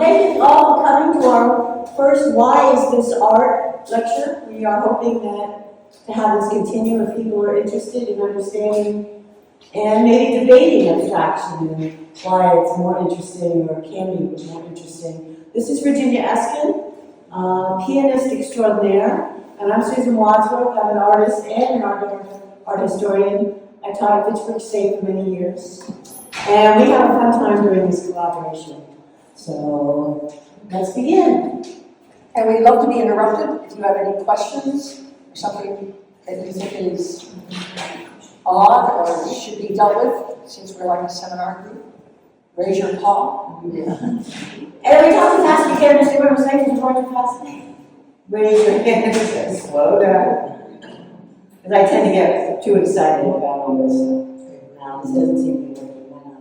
Thank you all for coming to our first Why Is This Art lecture. We are hoping to have this continue if people are interested in understanding and maybe debating abstraction and why it's more interesting or can be more interesting. This is Virginia Eskin, pianist extraordinaire, and I'm Susan Wadsworth. I'm an artist and an art historian. I taught at Pittsburgh State for many years, and we have a fun time doing this collaboration. So let's begin. And we'd love to be interrupted if you have any questions or something that you think is odd or should be dealt with, since we're like a seminar group. Raise your paw. Yeah. And every time you pass, you can't understand what I'm saying because you're too fast. Raise your hand and slow down. Because I tend to get too excited about all this stuff. Now, this doesn't seem to be working.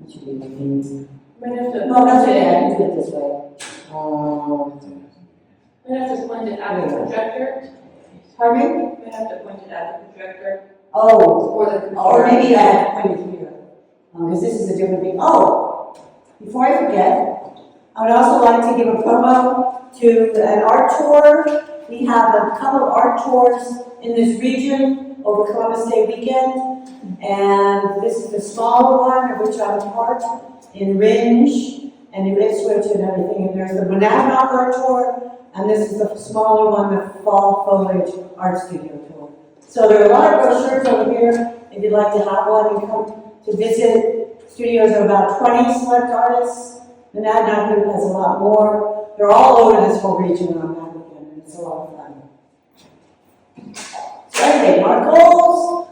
It should be working. No, that's it. I can do it this way. We have to point it at the projector. Pardon me? We have to point it at the projector. Oh, Or maybe I have to point it here. Because this is a different thing. Oh, before I forget, I would also like to give a promo to an art tour. We have a couple of art tours in this region over Columbus Day weekend. And this is the smaller one, of which I'm part, in Ringe and New Ipswich and everything. And there's the Monet art tour, and this is the smaller one, the Fall Foliage Art Studio tour. So there are a lot of brochures over here if you'd like to have one and come to visit. Studios are about 20 select artists. The Monet group has a lot more. They're all over this whole region on that weekend, and it's a lot of fun. So anyway, our goals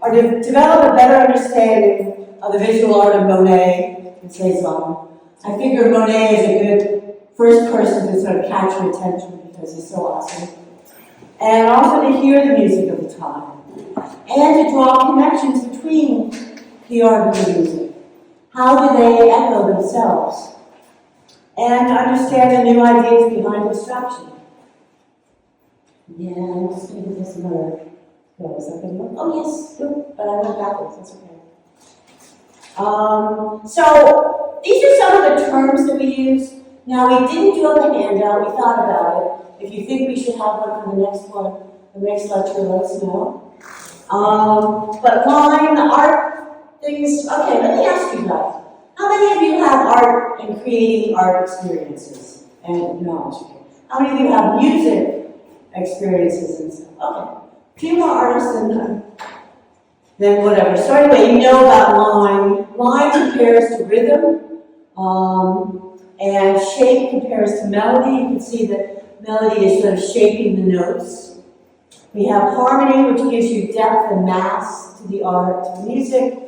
are to develop a better understanding of the visual art of Monet and Cezanne. I figure Monet is a good first person to sort of catch your attention because he's so awesome. And also to hear the music of the time. And to draw connections between the art and the music. How do they echo themselves? And to understand the new ideas behind abstraction. Yeah, I'm just going to give this another go. Is that going to work? Oh, yes. Nope, but I went backwards. That's okay. So these are some of the terms that we use. Now, we didn't do up a handout. We thought about it. If you think we should have one for the next one, the next lecture, let us know. But line, art, things. Okay, let me ask you guys. How many of you have art and creating art experiences and knowledge? How many of you have music experiences and stuff? Okay. A few more artists than whatever. So anyway, you know about line. Line compares to rhythm, and shape compares to melody. You can see that melody is sort of shaping the notes. We have harmony, which gives you depth and mass to the art, to the music,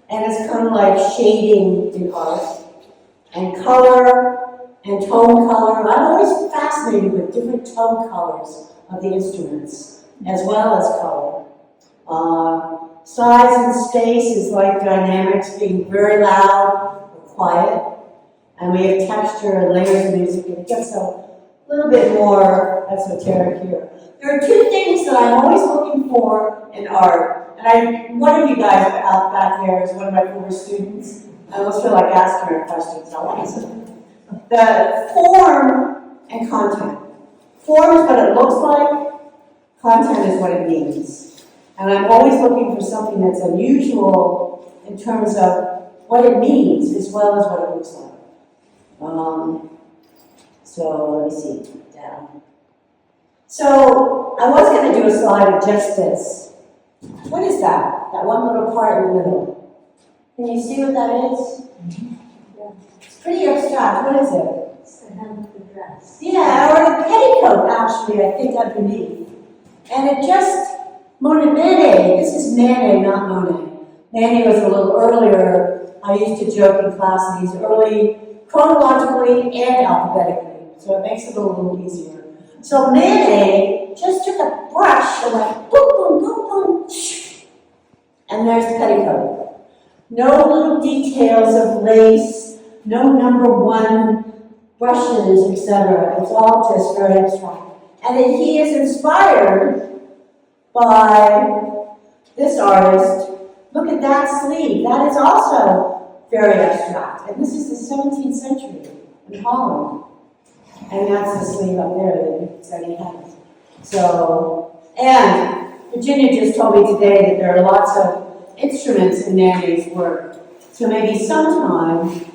and it's kind of like shading in art. And color and tone color. I'm always fascinated with different tone colors of the instruments, as well as color. Size and space is like dynamics, being very loud or quiet. And we have texture and layers of music, and it gets a little bit more esoteric here. There are two things that I'm always looking for in art. And one of you guys out back there is one of my former students. I almost feel like asking her questions. I'll answer them. The form and content. Form is what it looks like. Content is what it means. And I'm always looking for something that's unusual in terms of what it means as well as what it looks like. So let me see, down. So I was going to do a slide of just this. What is that? That one little part in the middle. Can you see what that is? Yeah. It's pretty abstract. What is it? It's the hem of the dress. Yeah, or the petticoat, actually, I think underneath. And it just, Monet, this is Manet, not Monet. Manet was a little earlier. I used to joke in class that he's early chronologically and alphabetically. So it makes it a little easier. So Manet just took a brush and went boom, boom, boom, boom, shh. And there's the petticoat. No little details of lace, no number one brushes, etc. It's all just very abstract. And then he is inspired by this artist. Look at that sleeve. That is also very abstract. And this is the 17th century in Holland. And that's the sleeve up there that he has. So, and Virginia just told me today that there are lots of instruments in Mandy's work. So maybe sometime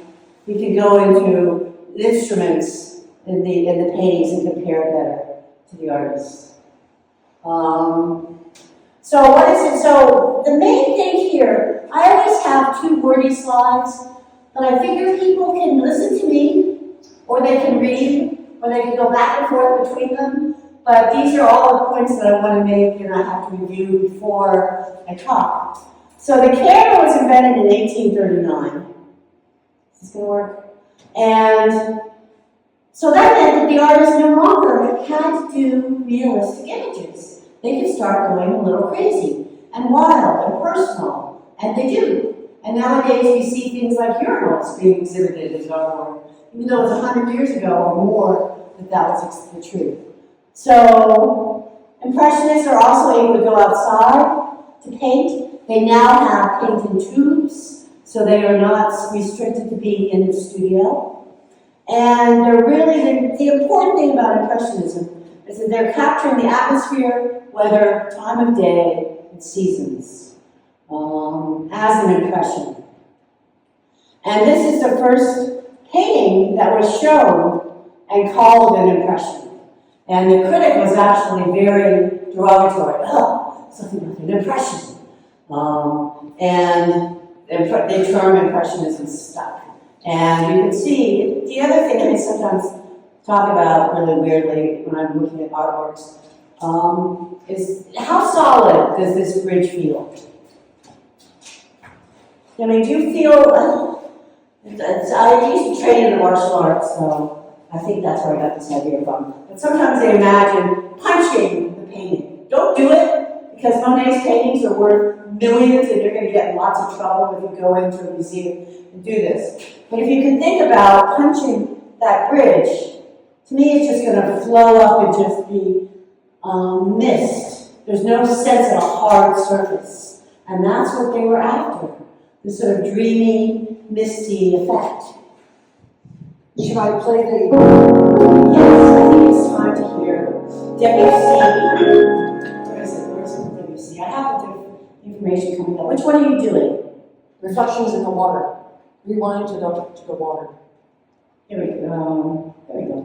we can go into instruments in the paintings and compare better to the artists. So what is it? So the main thing here, I always have 2 wordy slides, but I figure people can listen to me, or they can read, or they can go back and forth between them. But these are all the points that I want to make and I have to review before I talk. So the camera was invented in 1839. Is this going to work? And so that meant that the artists no longer had to do realistic images. They could start going a little crazy and wild and personal, and they do. And nowadays we see things like urinals being exhibited as artwork, even though it's 100 years ago or more that was the truth. So Impressionists are also able to go outside to paint. They now have paint in tubes, so they are not restricted to being in the studio. And they're really, the important thing about Impressionism is that they're capturing the atmosphere, weather, time of day, and seasons as an impression. And this is the first painting that was shown and called an impression. And the critic was actually very derogatory. Oh, something like an impression. And the term impressionism stuck. And you can see, the other thing that I sometimes talk about really weirdly when I'm looking at artworks is how solid does this bridge feel? I mean, do you feel, I used to train in the martial arts, so I think that's where I got this idea from. But sometimes they imagine punching the painting. Don't do it, because Monet's paintings are worth millions and you're going to get in lots of trouble if you go into a museum and do this. But if you can think about punching that bridge, to me it's just going to flow up and just be mist. There's no sense of a hard surface. And that's what they were after. This sort of dreamy, misty effect. Should I play the... Yes, I think it's time to hear Debussy. Where's Debussy? I have the information coming up. Which one are you doing? Reflections in the Water. Rewind to the water. Here we go. There we go.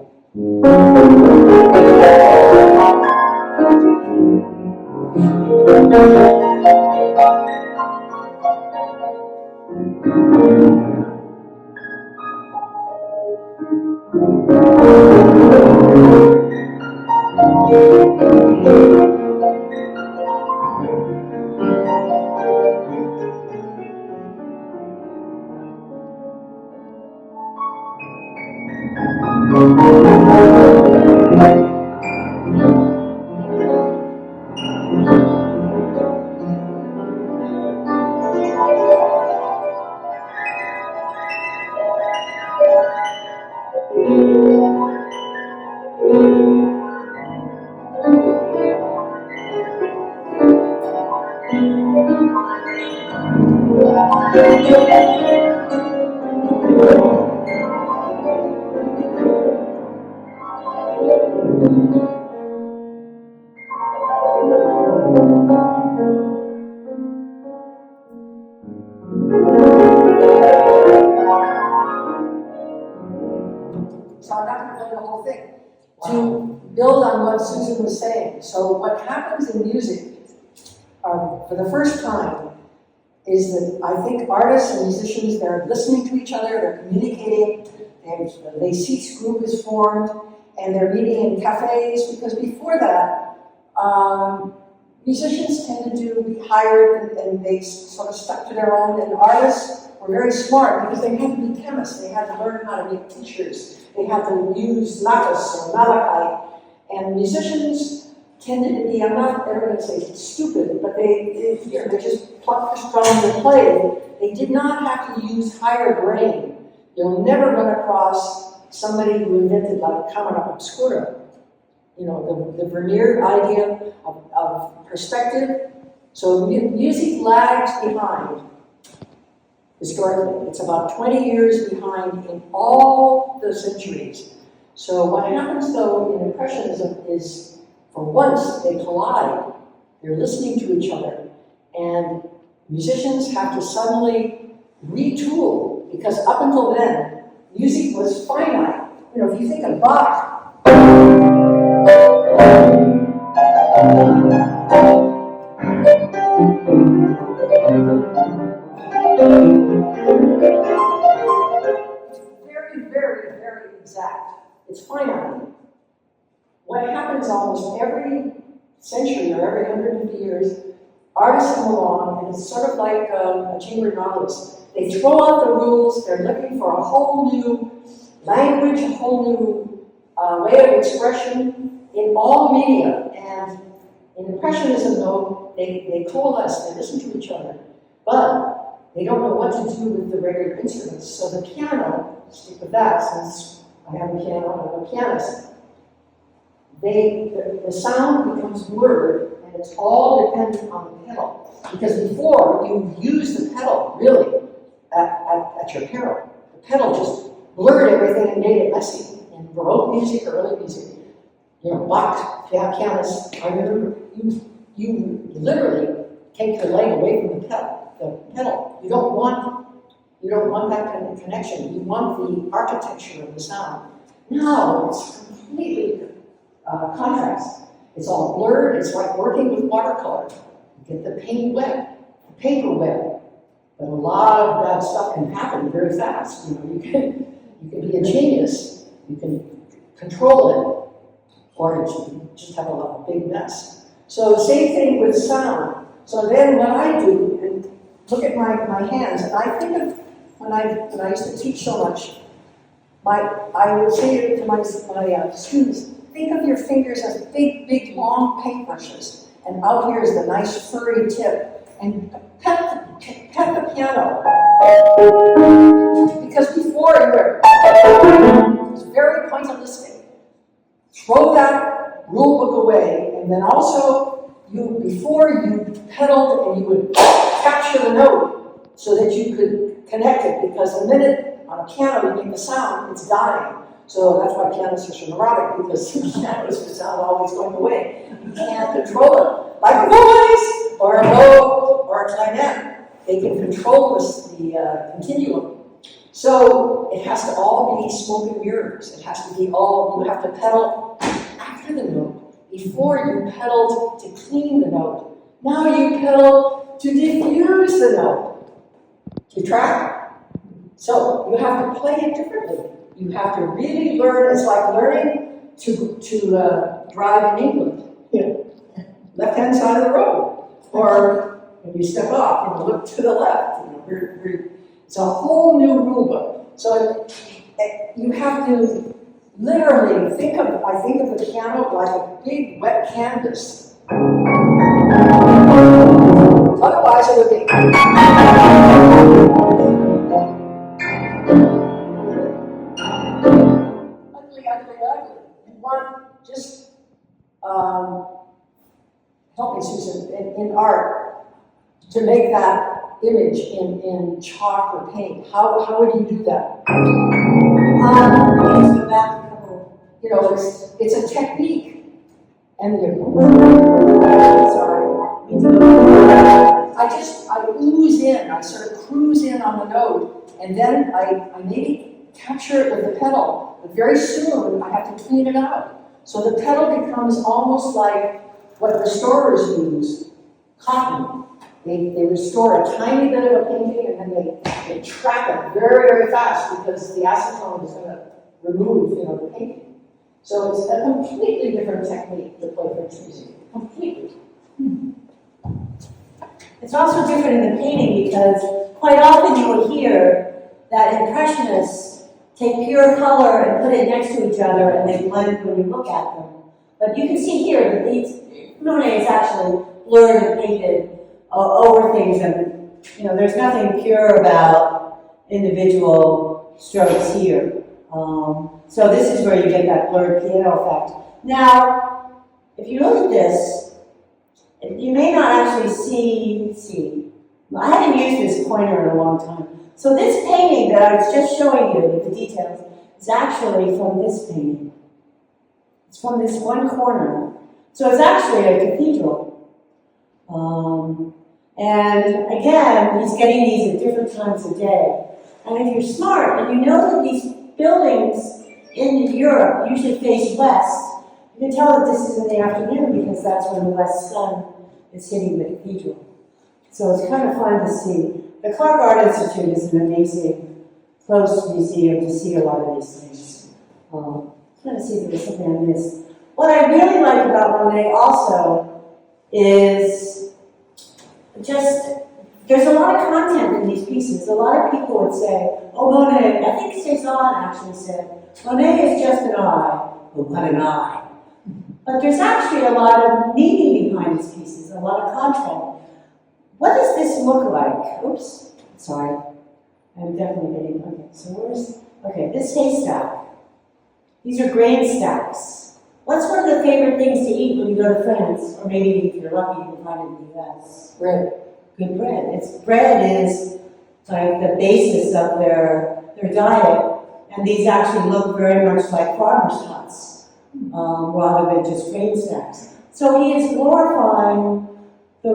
So I'm not going to play the whole thing. To build on what Susan was saying, so what happens in music for the first time is that I think artists and musicians, they're listening to each other, they're communicating, they see group is formed, and they're meeting in cafes, because before that, musicians tended to be hired and they sort of stuck to their own, and artists were very smart because they had to be chemists, they had to learn how to make tinctures, they had to use lapis or malachite, and musicians tended to be, I'm not ever going to say stupid, but they just plucked the strings and played. They did not have to use higher brain. You'll never run across somebody who invented like camera obscura. You know, the vernier idea of perspective. So music lags behind. historically. It's about 20 years behind in all the centuries. So what happens though in Impressionism is, for once, they collide. They're listening to each other. And musicians have to suddenly retool, because up until then, music was finite. You know, if you think of Bach, very, very, very exact. It's finite. What happens almost every century or every 150 years, artists come along, and it's sort of like a chamber novelist. They throw out the rules, they're looking for a whole new language, a whole new way of expression in all media. And in Impressionism, though, they coalesce, they listen to each other, but they don't know what to do with the regular instruments. So the piano, stick with that since I have a piano, I'm a pianist, the sound becomes blurred, and it's all dependent on the pedal. Because before, you used the pedal, really, at your peril. The pedal just blurred everything and made it messy. In Baroque music or early music, you know, Bach pianists, I remember, you literally take your leg away from the pedal. You don't want that kind of connection. You want the architecture of the sound. Now, it's completely contrast. It's all blurred. It's like working with watercolor. You get the paint wet, the paper wet, but a lot of bad stuff can happen very fast. You know, you can be a genius. You can control it, or you just have a big mess. So same thing with sound. So then what I do, and look at my hands, and I think of when I used to teach so much, I would say to my students, think of your fingers as big, big, long paintbrushes, and out here is the nice furry tip, and pet the piano. Because before you were, it was very pointillistic. Throw that rule book away, and then also, before you pedaled and you would capture the note so that you could connect it, because the minute on a piano you make the sound, it's dying. So that's why pianists are so neurotic, because pianos, the sound always going away. You can't control it. Like a voice, or a bow, or a clarinet. They can control the continuum. So it has to all be smoke and mirrors. It has to be all, you have to pedal after the note, before you pedaled to clean the note. Now you pedal to diffuse the note. Do you track? So you have to play it differently. You have to really learn. It's like learning to drive in England. You know, left-hand side of the road, or when you step off, look to the left. It's a whole new rule book. So you have to literally think of the piano like a big wet canvas. Otherwise, it would be. Ugly. You want just help me, Susan, in art, to make that image in chalk or paint. How would you do that? Just go back a couple. You know, it's a technique. And I ooze in, I sort of cruise in on the note, and then I maybe capture it with the pedal. But very soon, I have to clean it out. So the pedal becomes almost like what restorers use, cotton. They restore a tiny bit of a painting, and then they trap it very, very fast, because the acetone is going to remove, the painting. So it's a completely different technique to play French music. Completely. It's also different in the painting, because quite often you will hear that impressionists take pure color and put it next to each other, and they blend when you look at them. But you can see here that Monet is actually blurred and painted over things, and there's nothing pure about individual strokes here. So this is where you get that blurred piano effect. Now, if you look at this, you may not actually see. I haven't used this pointer in a long time. So this painting that I was just showing you with the details is actually from this painting. It's from this one corner. So it's actually a cathedral. And again, he's getting these at different times of day. And if you're smart and you know that these buildings in Europe usually face west, you can tell that this is in the afternoon because that's when the west sun is hitting the cathedral. So it's kind of fun to see. The Clark Art Institute is an amazing, close museum to see a lot of these things. I'm trying to see if there's something I missed. What I really like about Monet also is just, there's a lot of content in these pieces. A lot of people would say, oh, Monet, I think Cezanne actually said, Monet is just an eye, but what an eye. But there's actually a lot of meaning behind these pieces, a lot of content. What does this look like? Oops, sorry. I'm definitely getting, okay, so this haystack. These are grain stacks. What's one of the favorite things to eat when you go to France? Or maybe if you're lucky, you can find it in the US. Bread. Good bread. Bread is like the basis of their diet. And these actually look very much like farmers' huts, rather than just grain stacks. So he is glorifying the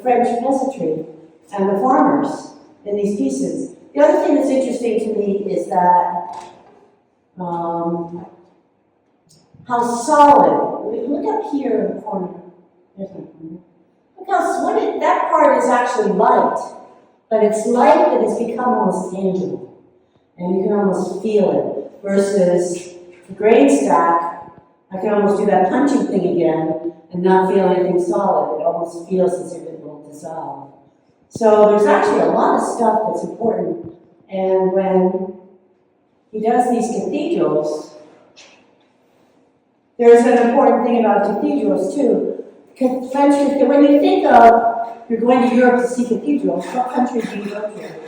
French peasantry and the farmers in these pieces. The other thing that's interesting to me is that how solid. Look up here in the corner. There's my corner. Look how that part is actually light, but it's light that has become almost tangible. And you can almost feel it, versus the grain stack, I can almost do that punching thing again and not feel anything solid. It almost feels as if it will dissolve. So there's actually a lot of stuff that's important. And when he does these cathedrals, there's an important thing about cathedrals too. When you think of, you're going to Europe to see cathedrals, what country do you go to?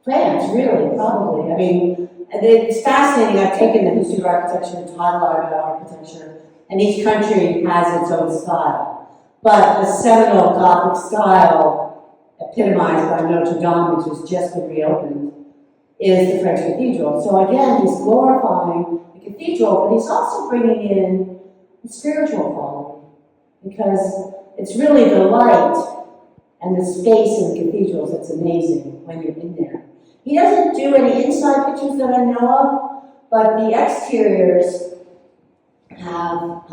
France, really, probably. I mean, it's fascinating. I've taken the history of architecture and taught a lot about architecture, and each country has its own style. But the seminal Gothic style, epitomized by Notre Dame, which has just been reopened, is the French cathedral. So again, he's glorifying the cathedral, but he's also bringing in the spiritual quality, because it's really the light and the space in the cathedrals that's amazing when you're in there. He doesn't do any inside pictures that I know of, but the exteriors have,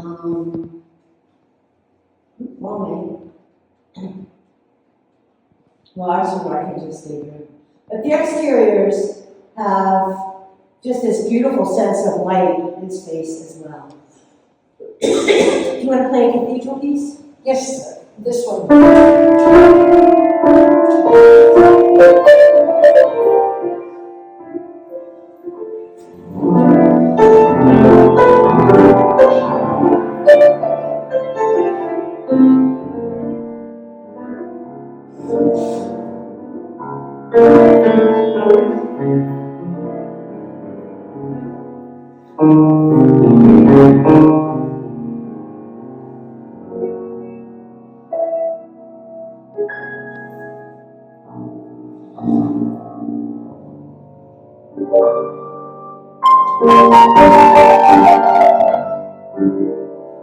I can just leave it. But the exteriors have just this beautiful sense of light and space as well. Do you want to play a cathedral piece? Yes, this one.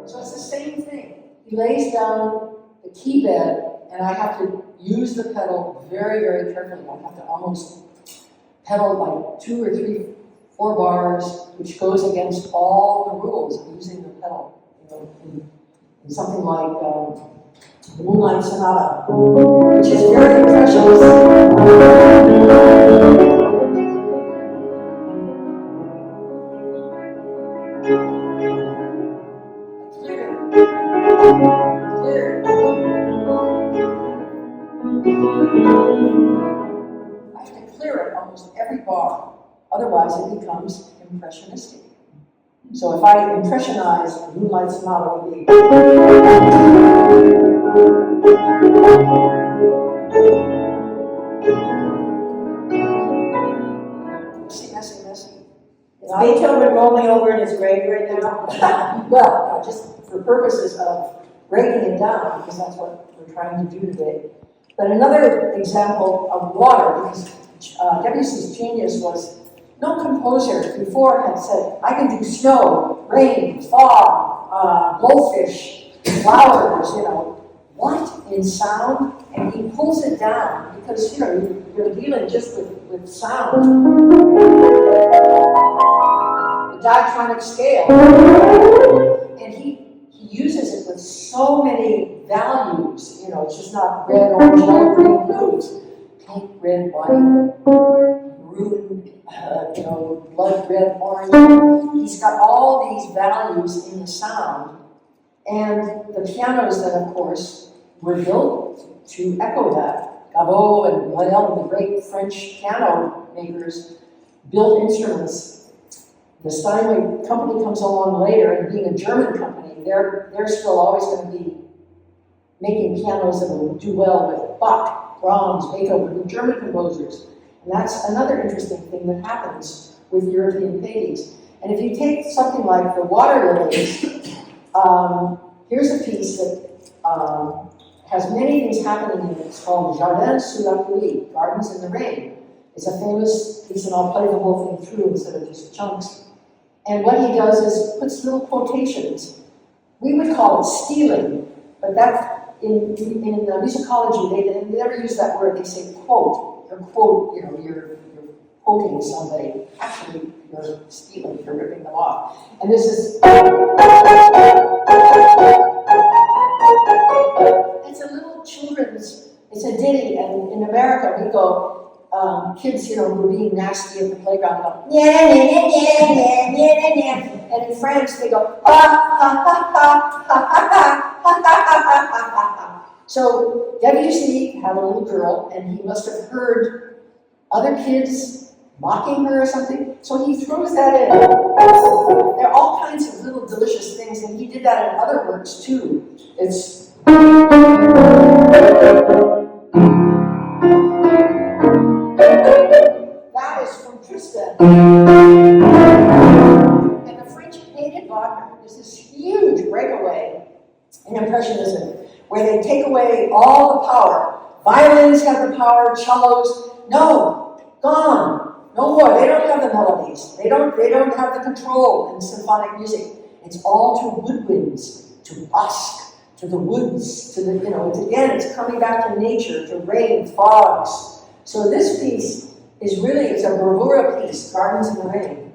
So it's the same thing. He lays down the key bed, and I have to use the pedal very, very carefully. I have to almost pedal like 2 or 3, 4 bars, which goes against all the rules of using the pedal. You know, in something like the Moonlight Sonata, which is very precious. Clear. I have to clear it almost every bar, otherwise it becomes impressionistic. So if I impressionize the Moonlight Sonata, it would be. Messy. Is Beethoven rolling over in his grave right now? Well, just for purposes of breaking it down, because that's what we're trying to do today. But another example of water, because Debussy's genius was no composer before had said, I can do snow, rain, fog, goldfish, flowers, you know. What in sound? And he pulls it down because, you know, you're dealing just with sound. The diatonic scale. And he uses it with so many values. You know, it's just not red, orange, yellow, green, blue. It's pink, red, white, maroon, you know, blood red, orange. He's got all these values in the sound. And the pianos then, of course, were built to echo that. Gaveau and Noël, the great French piano makers, built instruments. The Steinway company comes along later, and being a German company, they're still always going to be making pianos that will do well with Bach, Brahms, Beethoven, the German composers. And that's another interesting thing that happens with European paintings. And if you take something like the Water Lilies, here's a piece that has many things happening in it. It's called Jardin sous la pluie, Gardens in the Rain. It's a famous piece, and I'll play the whole thing through instead of just chunks. And what he does is puts little quotations. We would call it stealing, but that in musicology, they never use that word. They say quote. You're quote, you know, you're quoting somebody. Actually, you're stealing, you're ripping them off. And this is it's a little children's, it's a ditty, and in America we go, kids, you know, who are being nasty at the playground go, yeah, yeah, yeah, yeah, yeah, yeah. And in France they go, ha, ha, ha, ha, ha, ha, ha, ha, ha, ha. So Debussy had a little girl, and he must have heard other kids mocking her or something, so he throws that in. There are all kinds of little delicious things, and he did that in other works too. It's that is from Tristan. And the French hated Wagner. There's this huge breakaway in Impressionism where they take away all the power. Violins have the power, cellos, no, gone. No more. They don't have the melodies. They don't have the control in symphonic music. It's all to woodwinds, to busk, to the woods, to the, you know, it's coming back to nature, to rain, fogs. So this piece is really, it's a bravura piece, Gardens in the Rain.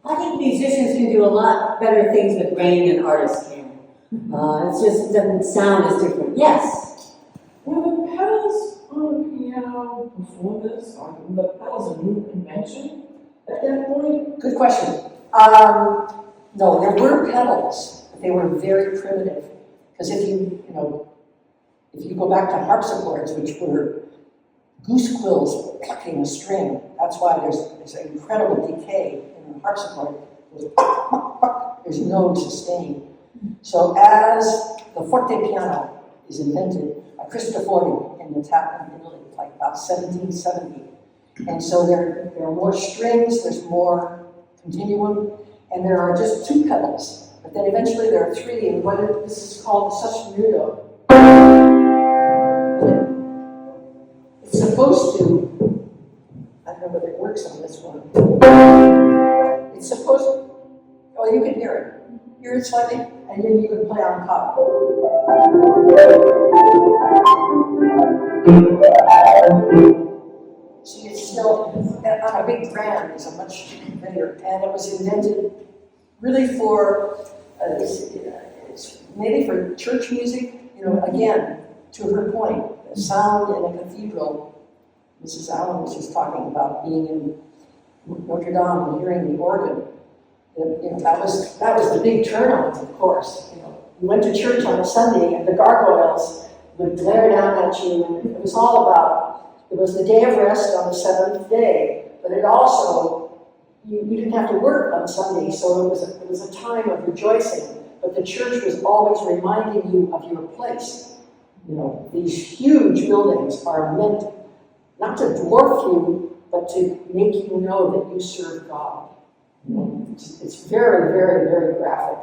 I think musicians can do a lot better things with brain than artists can. It doesn't sound as different. Yes? Were the pedals on the piano before this, or were the pedals a new invention at that point? Good question. No, there were pedals, but they were very primitive. Because if you go back to harpsichords, which were goose quills plucking a string, that's why there's an incredible decay in the harpsichord. There's no sustain. So as the forte piano is invented by Cristofori in Italy, like about 1770, and so there are more strings, there's more continuum, and there are just two pedals. But then eventually there are three, and this is called sostenuto. It's supposed to, I don't know whether it works on this one. It's supposed to, oh, you can hear it. Hear it slightly, and then you can play on top. See, it's still, on a big grand, it's a much bigger, and it was invented really for, it's maybe for church music, again, to her point, the sound in a cathedral. Mrs. Allen was just talking about being in Notre Dame and hearing the organ. That was the big turn-on, of course. You went to church on a Sunday and the gargoyles would glare down at you, and it was all about, it was the day of rest on the seventh day, but it also, you didn't have to work on Sunday, so it was a time of rejoicing, but the church was always reminding you of your place. These huge buildings are meant not to dwarf you, but to make you know that you serve God. It's very, very, very graphic.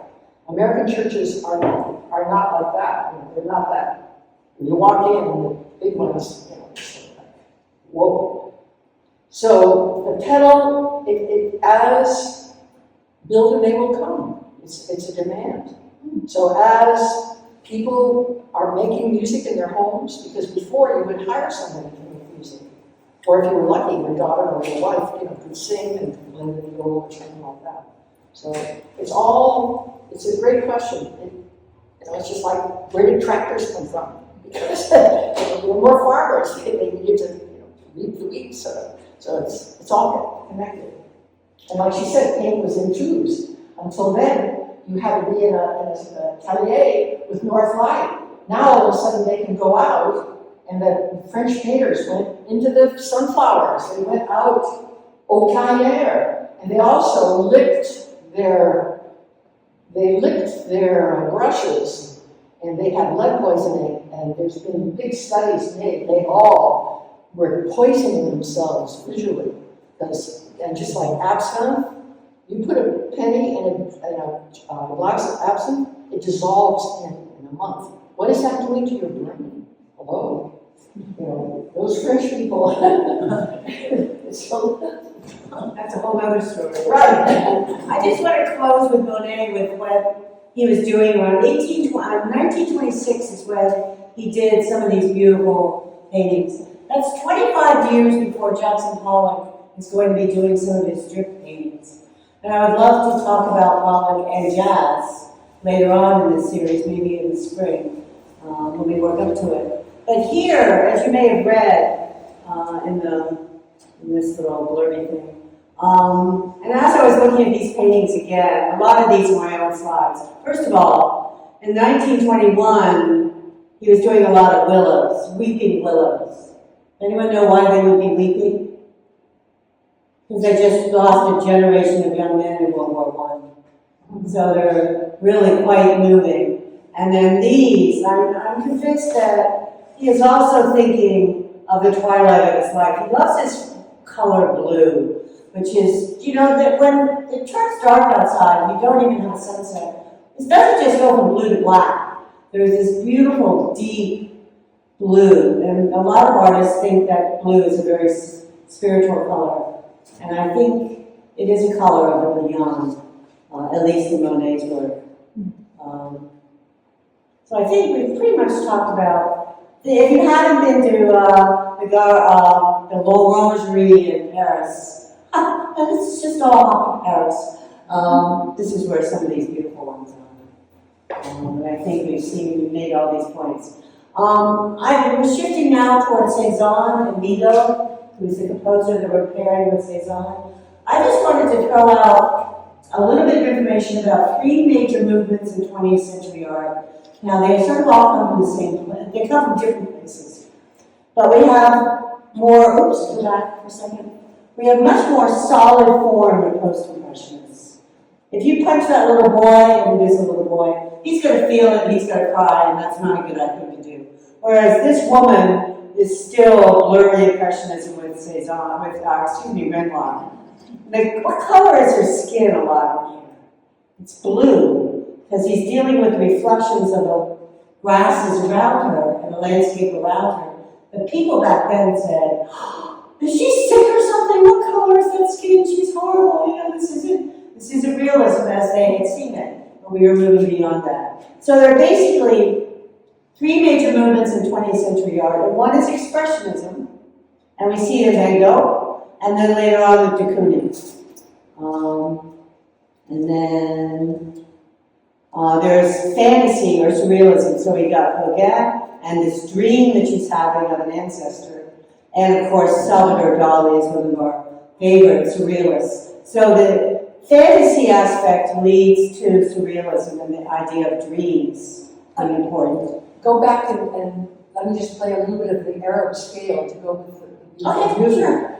American churches are not like that. They're not that. When you walk in, the big ones, it's like, whoa. So the pedal, as build and they will come. It's a demand. So as people are making music in their homes, because before you would hire somebody to make music, or if you were lucky, your daughter or your wife, could sing and could play the viola or something like that. So it's a great question. It's just like, where did tractors come from? Because there were more farmers, they needed to reap the wheat, so it's all connected. And like she said, paint was in tubes. Until then, you had to be in a atelier with North Light. Now all of a sudden they can go out, and the French painters went into the sunflowers. They went out au cahier, and they also licked their brushes, and they had lead poisoning, and there's been big studies made. They all were poisoning themselves visually, and just like absinthe, you put a penny in a glass of absinthe, it dissolves in a month. What is that doing to your brain? Hello? Those French people, it's so... That's a whole other story. Right. I just want to close with Monet with what he was doing around 1926 is when he did some of these beautiful paintings. That's 25 years before Jackson Pollock is going to be doing some of his strip paintings. And I would love to talk about Pollock and jazz later on in this series, maybe in the spring, when we work up to it. But here, as you may have read in this little blurby thing, and as I was looking at these paintings again, a lot of these are my own slides. First of all, in 1921, he was doing a lot of willows, weeping willows. Anyone know why they would be weeping? Because they just lost a generation of young men in World War So they're really quite moving. And then these, I'm convinced that he is also thinking of the twilight of his life. He loves this color blue, which is, you know, that when it turns dark outside, you don't even have a sunset. It doesn't just go from blue to black. There's this beautiful, deep blue. And a lot of artists think that blue is a very spiritual color. And I think it is a color of the beyond, at least in Monet's work. So I think we've pretty much talked about, if you haven't been to the L'Orangerie in Paris, and this is just all in Paris, this is where some of these beautiful ones are. And I think we've made all these points. We're shifting now towards Cezanne and Milo, who's the composer that we're pairing with Cezanne. I just wanted to throw out a little bit of information about 3 major movements in 20th century art. Now, they sort of all come from the same place. They come from different places. But we have more, oops, go back for a second. We have much more solid form in post-impressionists. If you punch that little boy, and it is a little boy, he's going to feel it and he's going to cry, and that's not a good thing to do. Whereas this woman is still blurry impressionism with Cezanne, Renoir. What color is her skin a lot in here? It's blue, because he's dealing with the reflections of the grasses around her and the landscape around her. But people back then said, oh, is she sick or something? What color is that skin? She's horrible. You know, this isn't realism as they had seen it. But we were moving beyond that. So there are basically 3 major movements in 20th century art. And one is Expressionism, and we see it in Van Gogh, and then later on with de Kooning. And then there's fantasy or surrealism. So we got Gauguin and this dream that she's having of an ancestor. And of course, Salvador Dali is one of our favorite surrealists. So the fantasy aspect leads to surrealism and the idea of dreams being important. Go back and let me just play a little bit of the Arab scale to go with the Okay, sure.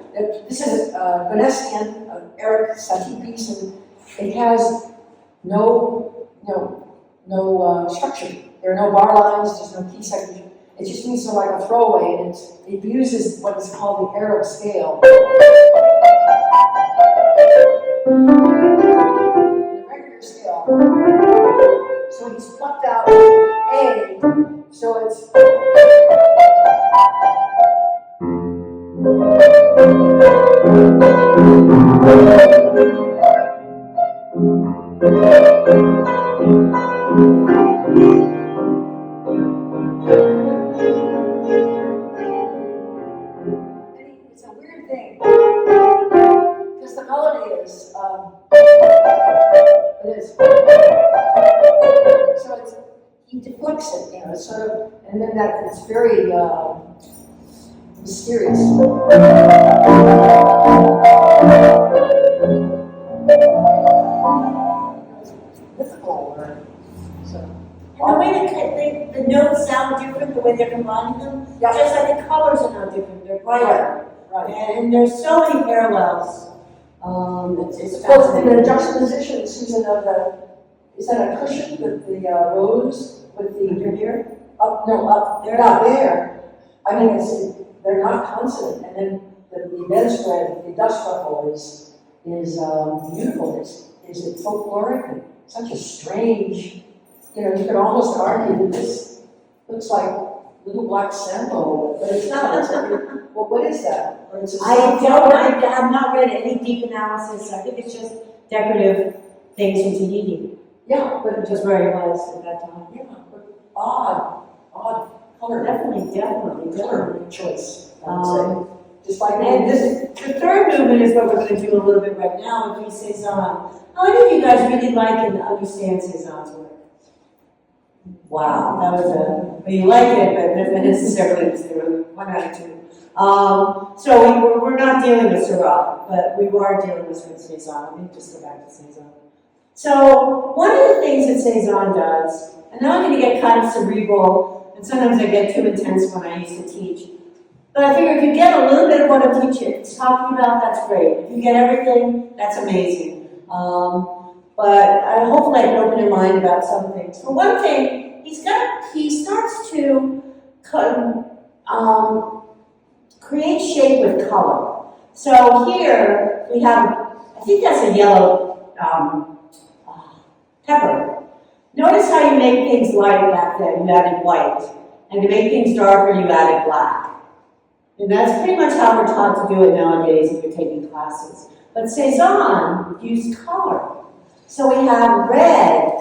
This is Eskin, Eric Satie piece, and it has no structure. There are no bar lines, there's no key section. It just means like a throwaway, and it uses what is called the Arab scale. The regular scale. So he's plucked out A, so it's it's a weird thing because the melody is it is so it's he deflects it, you know, sort of, and then that it's very mysterious. Mythical, so. And the way the notes sound different, the way they're combining them, Yeah. just like the colors are now different, they're brighter. Right. And there's so many parallels. It's Well, in the fascinating. juxtaposition, Susan, of is that a cushion with the rose with the Here? up, they're not there. I mean, they're not consonant, and then the bedspread, the dust ruffle is beautiful. Is it folkloric? Such a strange, you know, you could almost argue that this looks like Little Black Sambo, but it's not. Well, what is that? Or it's I have not read any deep analysis. I think it's just decorative things from Tahiti, Yeah, but which is where he was at that time. yeah, but odd color. Definitely. Color choice, I would say. Just like And the third movement is what we're going to do a little bit right now, which is Cezanne. How many of you guys really like and understand Cezanne's work? Wow, that was well, you like it, but not necessarily one out of two. So we're not dealing with Seurat, but we are dealing with Cezanne. Let me just go back to Cezanne. So one of the things that Cezanne does, and now I'm going to get kind of cerebral, and sometimes I get too intense when I used to teach. But I figure if you get a little bit of what a teacher is talking about, that's great. If you get everything, that's amazing. But but hopefully I can open your mind about some things. For one thing, he starts to create shape with color. So here we have, I think that's a yellow pepper. Notice how you make things light back then, you added white. And to make things darker, you added black. And that's pretty much how we're taught to do it nowadays if you're taking classes. But Cezanne used color. So we have red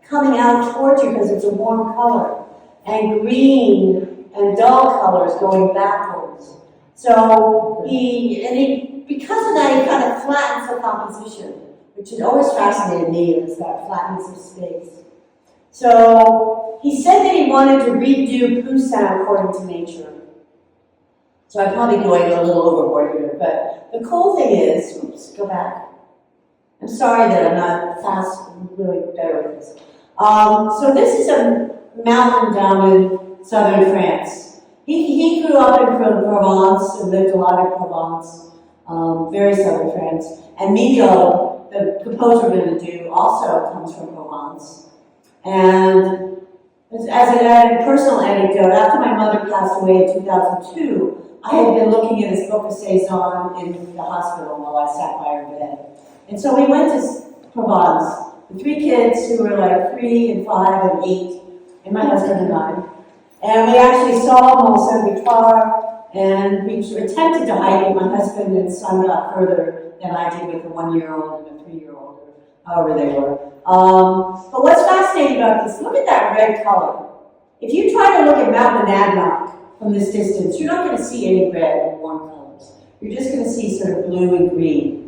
coming out towards you because it's a warm color, and green and dull colors going backwards. So because of that, he kind of flattens the composition, which had always fascinated me, is that flatness of space. So he said that he wanted to redo Poussin according to nature. So I'm probably going a little overboard here, but the cool thing is, oops, go back. I'm sorry that I'm not fast, I'm really better with this. So this is a mountain down in southern France. He grew up in Provence and lived a lot in Provence, very southern France. And Miguel, the composer we're going to do, also comes from Provence. And as a personal anecdote, after my mother passed away in 2002, I had been looking at his book of Cezanne in the hospital while I sat by her bed. And so we went to Provence, the 3 kids who were like 3 and 5 and 8, and my husband and I. And we actually saw Mont Saint-Victoire, and we attempted to hike it. My husband and son got further than I did with the 1-year-old and the 3-year-old, or however they were. But what's fascinating about this, look at that red color. If you try to look at Mount Monadnock from this distance, you're not going to see any red or warm colors. You're just going to see sort of blue and green.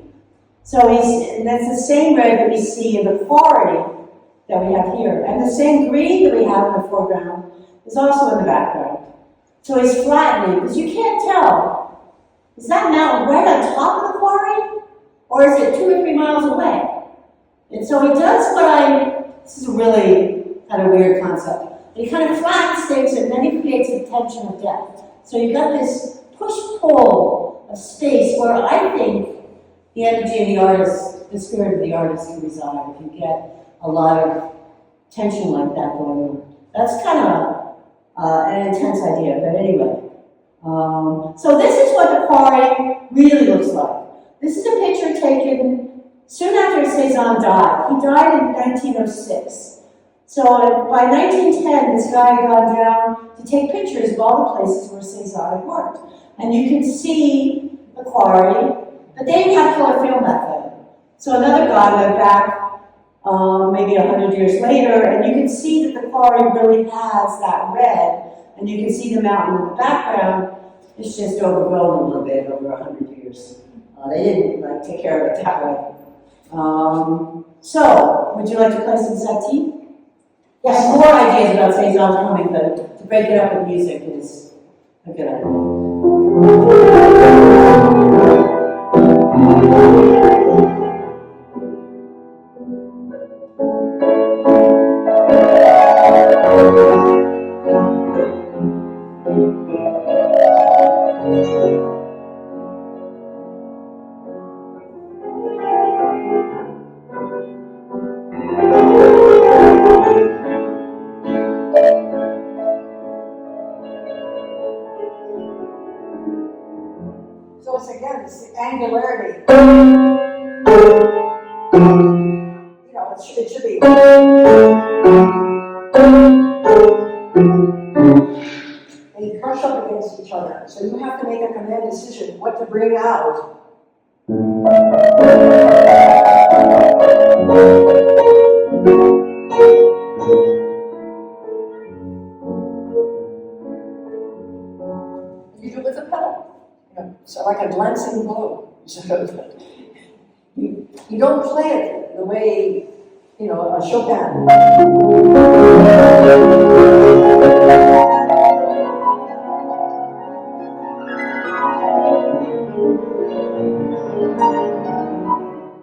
So and that's the same red that we see in the quarry that we have here. And the same green that we have in the foreground is also in the background. So he's flattening, because you can't tell. Is that mountain right on top of the quarry? Or is it 2 or 3 miles away? And so he does this is a really kind of weird concept. He kind of flattens things, and then he creates a tension of depth. So you've got this push-pull of space where I think the energy of the artist, the spirit of the artist can reside if you get a lot of tension like that going on. That's kind of an intense idea, but anyway. So this is what the quarry really looks like. This is a picture taken soon after Cezanne died. He died in 1906. So by 1910, this guy had gone down to take pictures of all the places where Cezanne had worked. And you can see the quarry, but they didn't have color film back then. So another guy went back maybe 100 years later, and you can see that the quarry really has that red, and you can see the mountain in the background. It's just overgrown a little bit over 100 years. They didn't take care of it that way. So, would you like to play some Satie? Yes, more ideas about Cezanne coming, but to break it up with music is a good idea. So it's again, it's the angularity. It should be. They crush up against each other. So you have to make a command decision what to bring out. You do it with a pedal. So like a glancing blow. You don't play it the way, a Chopin.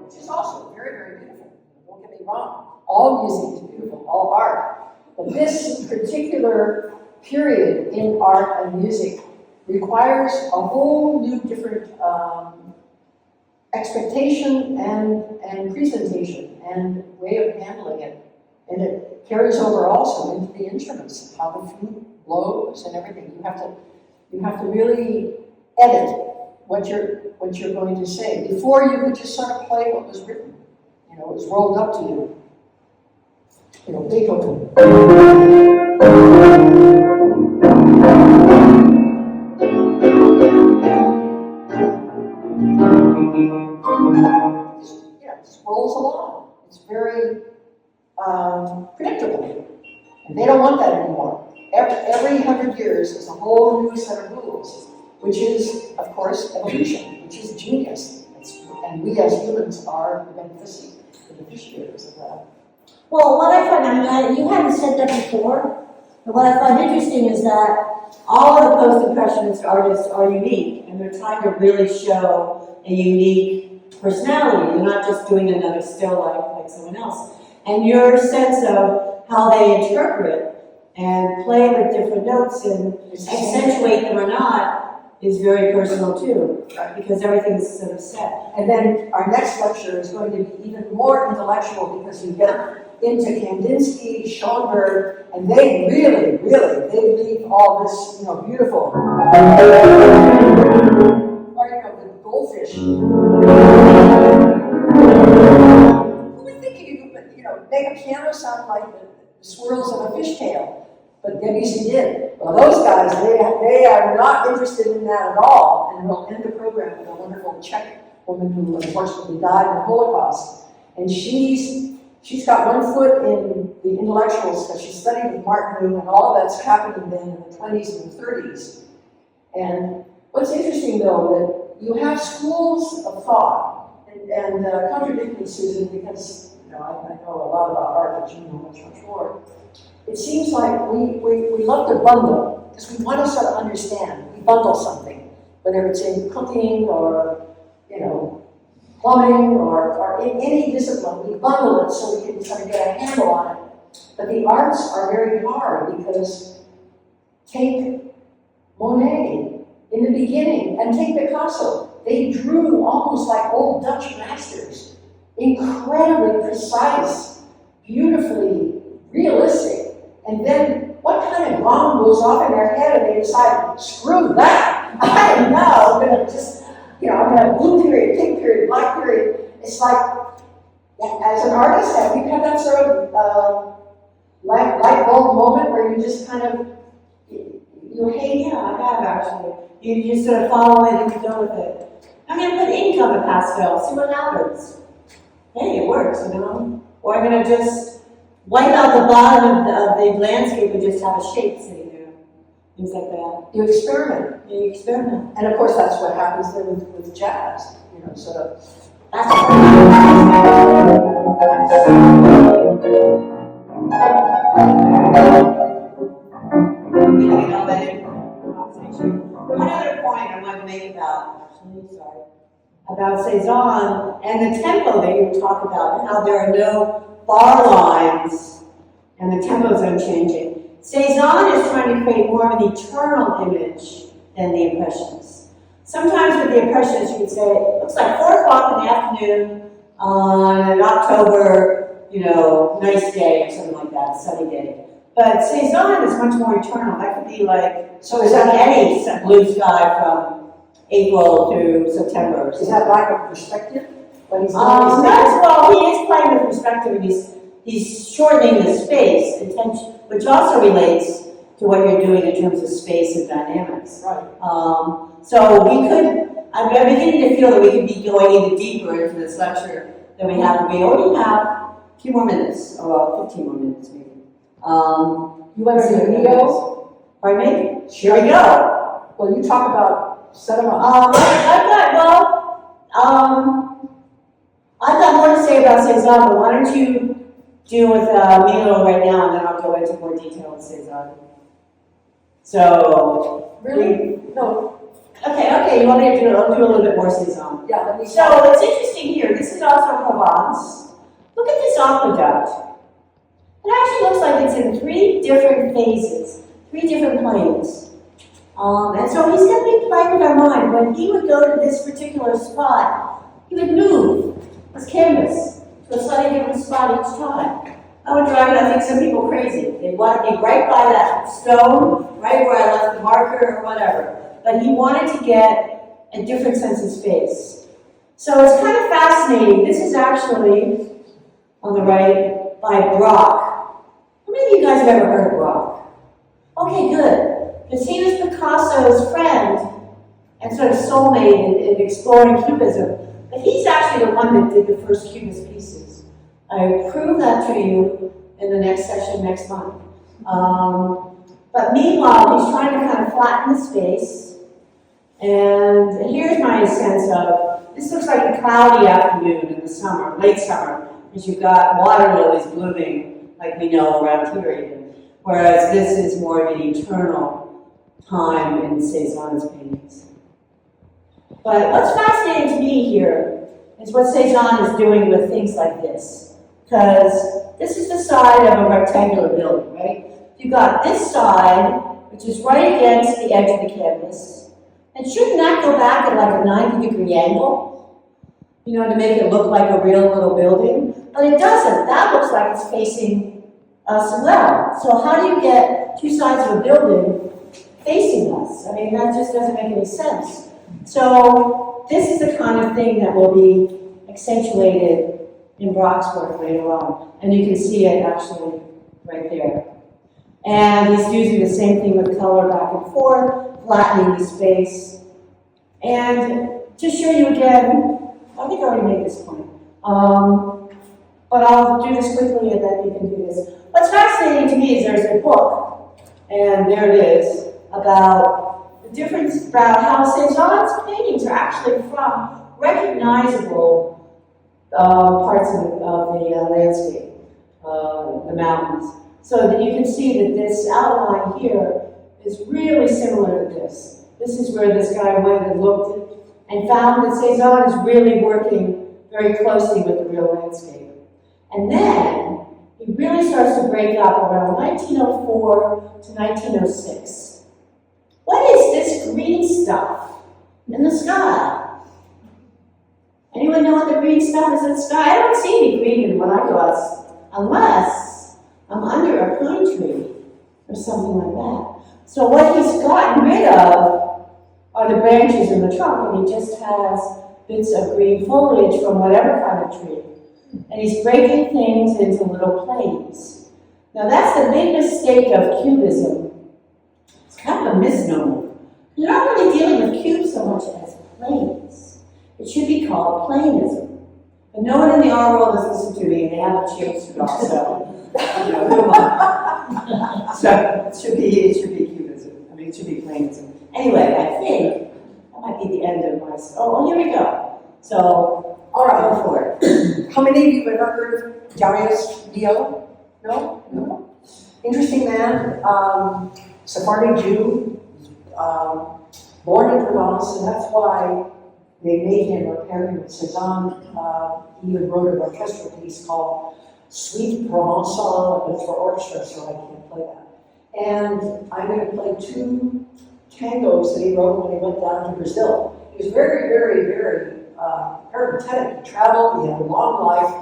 Which is also very, very beautiful. Don't get me wrong. All music is beautiful, all art. But this particular period in art and music requires a whole new different expectation and presentation and way of handling it. And it carries over also into the instruments, how the flute blows and everything. You have to really edit what you're going to say. Before you could just sort of play what was written. You know, it was rolled up to you. You know, Beethoven. Just rolls along. It's very predictable. And they don't want that anymore. Every 100 years is a whole new set of rules, which is, of course, evolution, which is genius. And we as humans are the beneficiaries of that. Well, what I find, you hadn't said that before, but what I find interesting is that all of the post-impressionist artists are unique, and they're trying to really show a unique personality. They're not just doing another still life like someone else. And your sense of how they interpret and play with different notes and accentuate them or not is very personal too, because everything's sort of set. And then our next lecture is going to be even more intellectual because you get into Kandinsky, Schoenberg, and they really, they leave all this, you know, beautiful. Or, you know, the goldfish. Who would think you could, you know, make a piano sound like the swirls of a fishtail? But Debussy did. Well, those guys, they are not interested in that at all. And we'll end the program with a wonderful Czech woman who unfortunately died in the Holocaust. And she's got one foot in the intellectuals because she studied with Martin and all of that's happening then in the 20s and the 30s. And what's interesting though, that you have schools of thought, and contradict me, Susan, because you know I know a lot about art, but you know much more. It seems like we love to bundle, because we want to sort of understand. We bundle something, whether it's in cooking or, you know, plumbing or in any discipline. We bundle it so we can sort of get a handle on it. But the arts are very hard because take Monet in the beginning and take Picasso. They drew almost like old Dutch masters. Incredibly precise, beautifully realistic. And then what kind of bomb goes off in their head and they decide, screw that, I am now going to just, you know, I'm going to have blue period, pink period, black period. It's like, as an artist, have you had that sort of light bulb moment where you just kind of, you hate? Yeah, I have actually. You just sort of follow it and go with it. I'm going to put ink on the pastel, see what happens. Hey, it works, you know? Or I'm going to just wipe out the bottom of the landscape and just have a shape sitting there. Things like that. You experiment. Yeah, you experiment. And of course, that's what happens then with jazz, you know, sort of. That's one other point I wanted to make about Cezanne and the tempo that you talk about, and how there are no bar lines and the tempo's unchanging. Cezanne is trying to create more of an eternal image than the Impressionists. Sometimes with the Impressionists you could say, it looks like 4 o'clock in the afternoon on an October, you know, nice day or something like that, sunny day. But Cezanne is much more eternal. That could be like, so is that any blue sky from April to September. Is that lack of perspective? But he's well, he is playing with perspective, and he's shortening the space, which also relates to what you're doing in terms of space and dynamics. Right. So we could, I'm beginning to feel that we could be going even deeper into this lecture than we have. We only have a few more minutes, or well, 15 more minutes maybe. You want to see a video? Pardon me? Here we go. Well, you talk about set them up. I've got more to say about Cezanne, but why don't you do with Milo right now, and then I'll go into more detail with Cezanne. So, Really? No. Okay, you want me to do it? I'll do a little bit more Cezanne. Yeah, let me. So, it's interesting here. This is also Provence. Look at this aqueduct. It actually looks like it's in 3 different phases, 3 different planes. And so he's going to be playing with our mind. When he would go to this particular spot, he would move his canvas to a slightly different spot each time. I would drive it, I think, some people crazy. They want to be right by that stone, right where I left the marker or whatever. But he wanted to get a different sense of space. So it's kind of fascinating. This is actually, on the right, by Brock. How many of you guys have ever heard of Brock? Okay, good. Because he was Picasso's friend and sort of soulmate in exploring Cubism. But he's actually the one that did the first Cubist pieces. I prove that to you in the next session next month. But meanwhile, he's trying to kind of flatten the space. And here's my sense of, this looks like a cloudy afternoon in the summer, late summer, because you've got water lilies blooming, like we know around here even. Whereas this is more of an eternal time in Cezanne's paintings. But what's fascinating to me here is what Cezanne is doing with things like this. Because this is the side of a rectangular building, right? You've got this side, which is right against the edge of the canvas. And shouldn't that go back at like a 90-degree angle? You know, to make it look like a real little building? But it doesn't. That looks like it's facing us well. So how do you get two sides of a building facing us? I mean, that just doesn't make any sense. So this is the kind of thing that will be accentuated in Brock's work later on. And you can see it actually right there. And he's using the same thing with color back and forth, flattening the space. And to show you again, I think I already made this point. But I'll do this quickly and then you can do this. What's fascinating to me is there's a book, and there it is, about the difference about how Cezanne's paintings are actually from recognizable parts of the landscape, the mountains. So that you can see that this outline here is really similar to this. This is where this guy went and looked and found that Cezanne is really working very closely with the real landscape. And then he really starts to break up around 1904 to 1906. What is this green stuff in the sky? Anyone know what the green stuff is in the sky? I don't see any green when I go out, unless I'm under a pine tree or something like that. So what he's gotten rid of are the branches in the trunk, and he just has bits of green foliage from whatever kind of tree. And he's breaking things into little planes. Now that's the big mistake of Cubism. It's kind of a misnomer. You're not really dealing with cubes so much as planes. It should be called planism. But no one in the art world has listened to me, and they haven't changed it all, so. Come on. So it should be Cubism. I mean, it should be planism. Anyway, I think that might be the end of my. Oh, here we go. So, all right, go for it. How many of you have ever heard of Darius Dio? No? No? Interesting man, Sephardic Jew, born in Provence, and that's why they made him, or paired him with Cezanne. He even wrote an orchestral piece called Suite Provençale, but it's for orchestra, so I can't play that. And I'm going to play two tangos that he wrote when he went down to Brazil. He was very, very, very peripatetic. He traveled, he had a long life.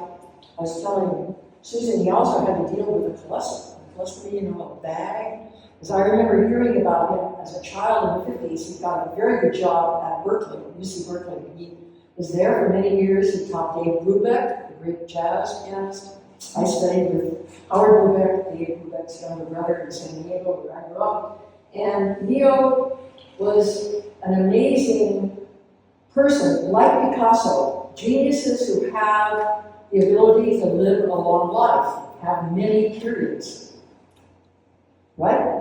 I was telling Susan, he also had to deal with a colostomy, a bag. Because I remember hearing about him as a child in the 50s. He got a very good job at Berkeley, UC Berkeley. He was there for many years. He taught Dave Brubeck, the great jazz pianist. I studied with Howard Brubeck, Dave Brubeck's younger brother in San Diego, where I grew up. And Leo was an amazing person, like Picasso, geniuses who have the ability to live a long life, have many periods, right?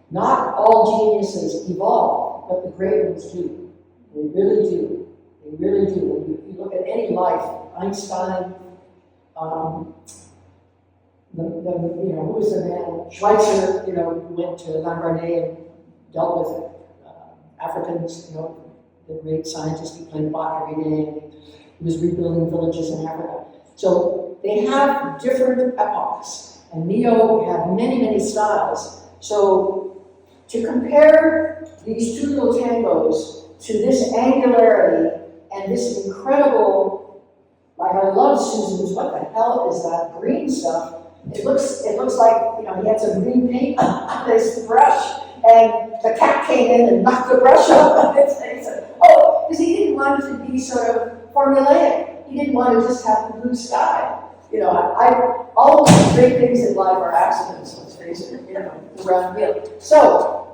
Not all geniuses evolve, but the great ones do. They really do. They really do. When you look at any life, Einstein, who was the man? Schweitzer, who went to Lambaréné and dealt with Africans, the great scientist. He played Bach every day, and he was rebuilding villages in Africa. So they have different epochs, and Neo had many, many styles. So to compare these two little tangos to this angularity and And this incredible, like I love Susan's, what the hell is that green stuff? It looks like, he had some green paint on his brush, and the cat came in and knocked the brush off. And he said, oh, because he didn't want it to be sort of formulaic. He didn't want to just have the blue sky. All of the great things in life are accidents, let's face it, the round wheel. So,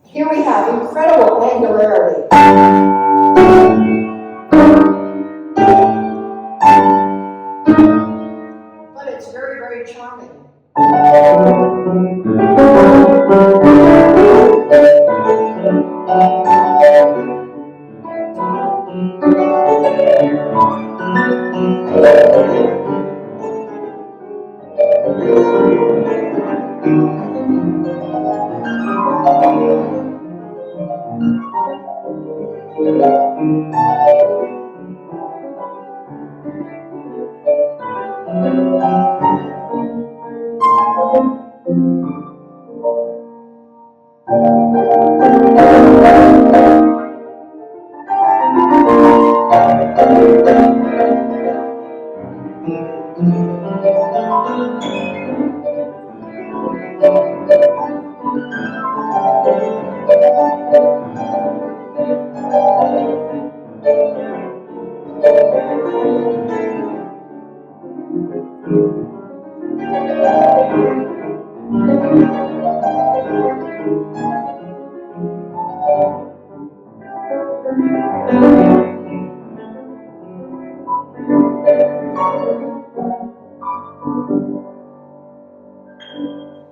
here we have incredible angularity. But it's very, very charming.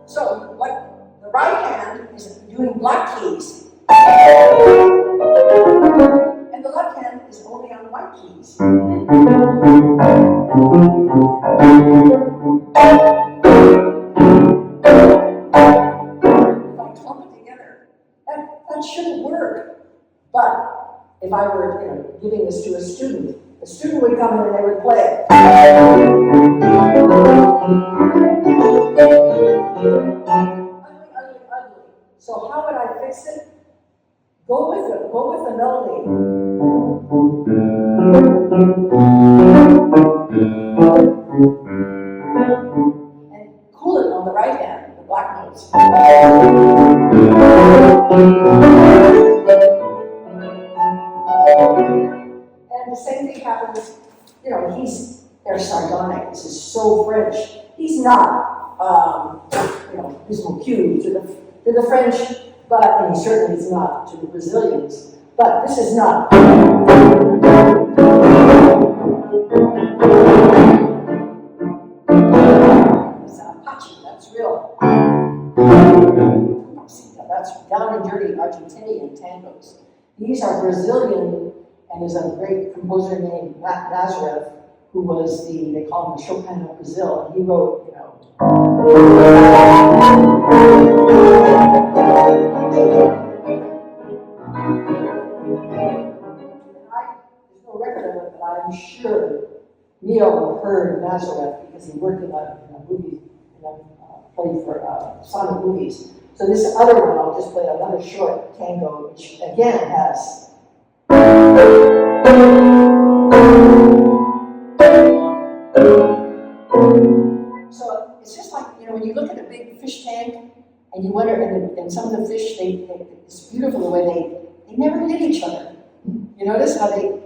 So, what the right hand is doing black keys, and the left hand is only on white keys. If I clump it together, that shouldn't work. But if I were, giving this to a student would come in and they would play it. Ugly. So how would I fix it? Go with the melody. And cool it on the right hand, the black notes. And the same thing happens, they're sardonic. This is so French. He's not, Bismarck to the French, and he certainly is not to the Brazilians. But this is not. It's Apache, that's real. That's down and dirty Argentinian tangos. These are Brazilian, and there's a great composer named Wadsworth, who was they call him the Chopin of Brazil, and he wrote, there's no record of it, but I'm sure Neil heard Nazareth because he worked in a movie, played for Sonic movies. So this other one, I'll just play another short tango, which again has. So it's just like, when you look at a big fish tank and you wonder, and some of the fish, it's beautiful the way they never hit each other. You notice how they're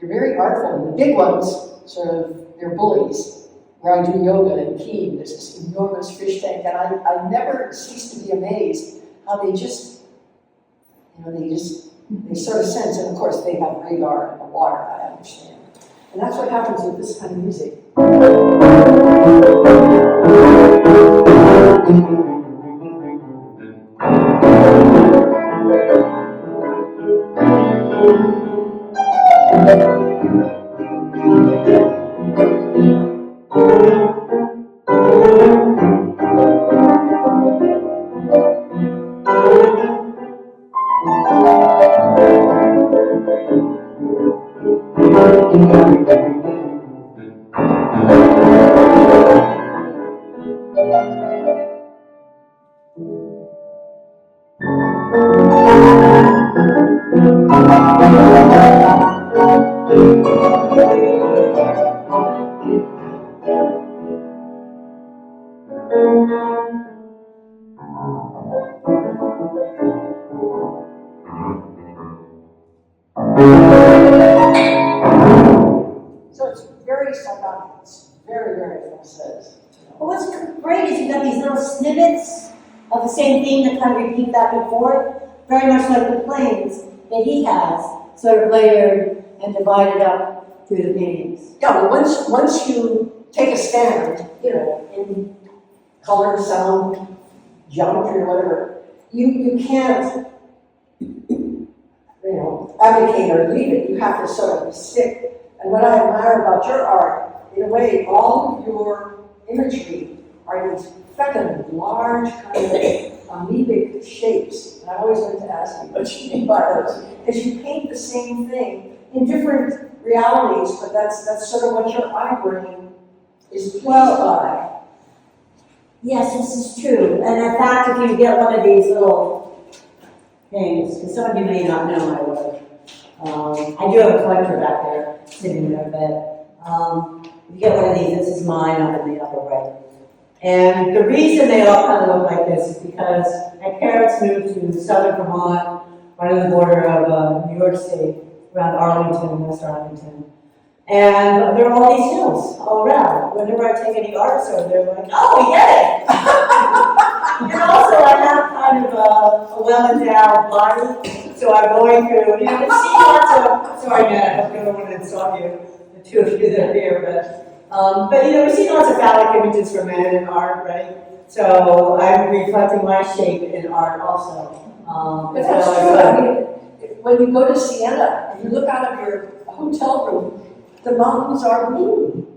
very artful, and the big ones, sort of, they're bullies. Where I do yoga in Keene, there's this enormous fish tank, and I never cease to be amazed how they sort of sense, and of course they have radar in the water, I understand. And that's what happens with this kind of music. So it's very sardonic. It's very, very Francaise. Well, what's great is you've got these little snippets of the same thing that kind of repeat back and forth, very much like the planes that he has, sort of layered and divided up through the paintings. Yeah, but once you take a stand, in color, sound, geometry, or whatever, you can't, abdicate or leave it. You have to sort of stick. And what I admire about your art, in a way, all of your imagery are these fecund, large, kind of amoebic shapes. And I always like to ask you what you mean by those, because you paint the same thing in different realities, but that's sort of what your eye brain is pleased by. Yes, this is true. And in fact, if you get one of these little things, and some of you may not know my work, I do have a collector back there sitting there, but if you get one of these, this is mine up in the upper right. And the reason they all kind of look like this is because my parents moved to southern Vermont, right on the border of New York State, around Arlington, West Arlington. And there are all these hills all around. Whenever I take any artists over there, they're like, oh, we get it! And also, I have kind of a well-endowed body, so I'm going through, I've seen lots of, sorry, Ned, I hope no one saw you, the two of you that are here, but we've seen lots of phallic images from men in art, right? So I'm reflecting my shape in art also. But that's true. I mean, when you go to Siena and you look out of your hotel room, the mountains are blue.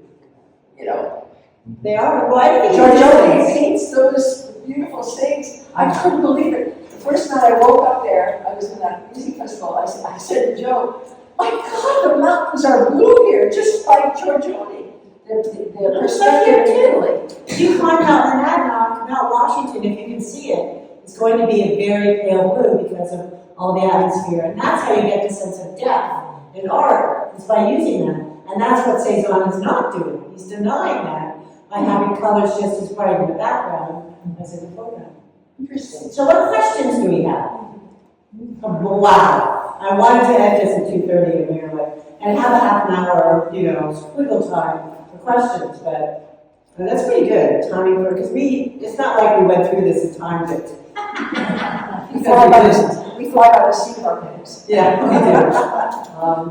They are. Well, I think Giorgione paints those beautiful shades. I couldn't believe it. The first night I woke up there, I was in that music festival, I said to Joe, my God, the mountains are blue here, just like Giorgione. The perspective in Italy. You climb Mount Manhattan, Mount Washington, if you can see it, it's going to be a very pale blue because of all the atmosphere. And that's how you get the sense of depth in art, is by using that. And that's what Cezanne is not doing. He's denying that by having colors just as bright in the background as in the foreground. Interesting. So what questions do we have? Wow. I wanted to end this at 2:30 in here, and have a half an hour, squiggle time for questions, but that's pretty good timing for, because it's not like we went through this and timed it. We fly by the seat of our pants. Yeah, we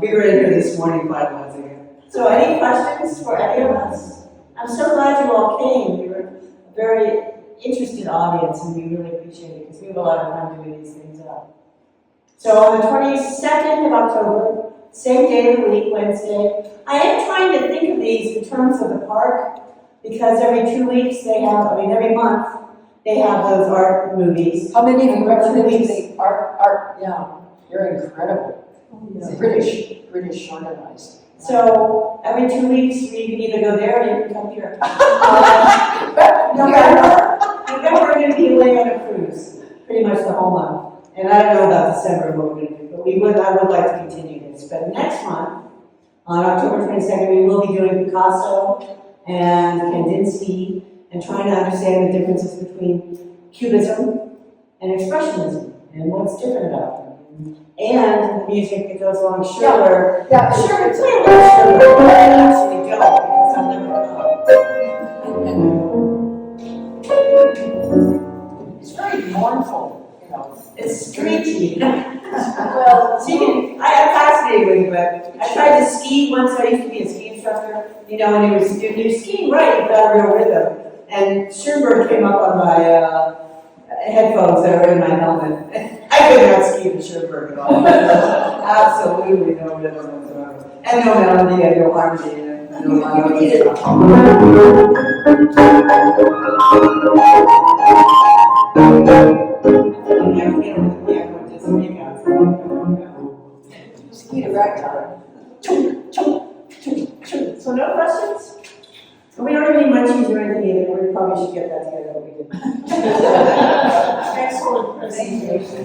do. We were in here this morning 5 months ago. So any questions for any of us? I'm so glad you all came. You were a very interested audience, and we really appreciate it because we have a lot of fun doing these things up. So on the 22nd of October, same day of the week, Wednesday, I am trying to think of these in terms of the park, because every 2 weeks every month, they have those art movies. How many of you ever been to weeks. the art? Yeah, you're incredible. It's British organized. So every 2 weeks, we can either go there or you can come here. November, we're going to be away on a cruise, pretty much the whole month. And I don't know about December what we're going to do, but I would like to continue this. But next month, on October 22nd, we will be doing Picasso and Kandinsky and trying to understand the differences between Cubism and Expressionism and what's different about them. And the music that goes along. Sure, Sure, it's I actually don't, because I've never come. It's very mournful, It's screechy. Well, I'm fascinated with it, but I tried to ski once. I used to be a ski instructor, and you're skiing right, you've got a real rhythm. And Schoenberg came up on my headphones that are in my helmet. I could not ski to Schoenberg at all. Absolutely no rhythm whatsoever. And no melody, and no harmony, and no harmony. ski to ragtime. So no questions? We don't have any munchies or anything either. We probably should get that together, but we didn't. Excellent presentation.